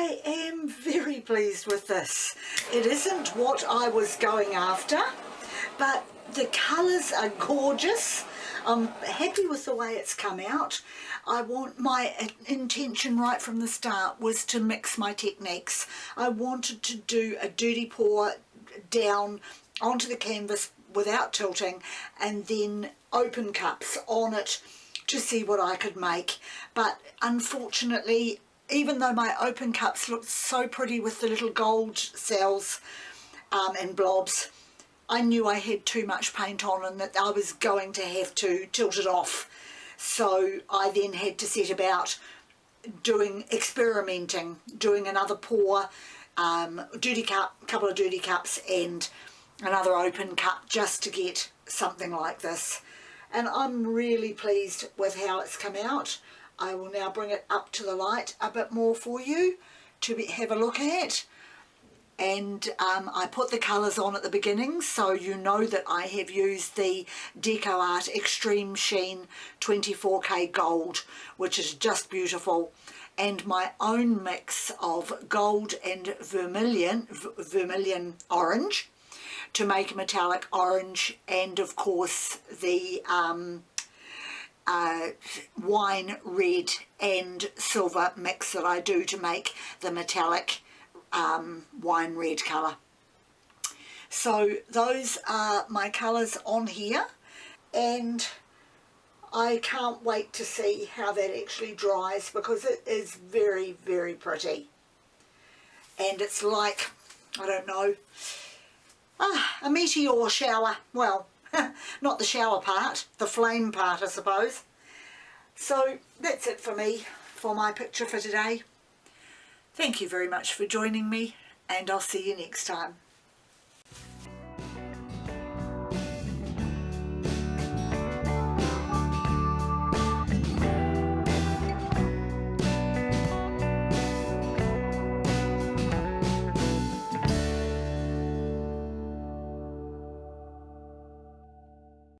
I am very pleased with this. It isn't what I was going after, but the colours are gorgeous. I'm happy with the way it's come out. My intention right from the start was to mix my techniques. I wanted to do a dirty pour down onto the canvas without tilting, and then open cups on it to see what I could make. But unfortunately, even though my open cups looked so pretty with the little gold cells and blobs, I knew I had too much paint on and that I was going to have to tilt it off. So I then had to set about experimenting, doing another pour, couple of dirty cups and another open cup just to get something like this. And I'm really pleased with how it's come out. I will now bring it up to the light a bit more for you to have a look at. And I put the colours on at the beginning, so you know that I have used the Deco Art Extreme Sheen 24K Gold, which is just beautiful, and my own mix of gold and vermilion orange to make a metallic orange, and of course the wine red and silver mix that I do to make the metallic wine red colour. So those are my colours on here, and I can't wait to see how that actually dries, because it is very, very pretty. And it's like, I don't know, a meteor shower. Well, not the shower part, the flame part, I suppose. So that's it for me, for my picture for today. Thank you very much for joining me, and I'll see you next time.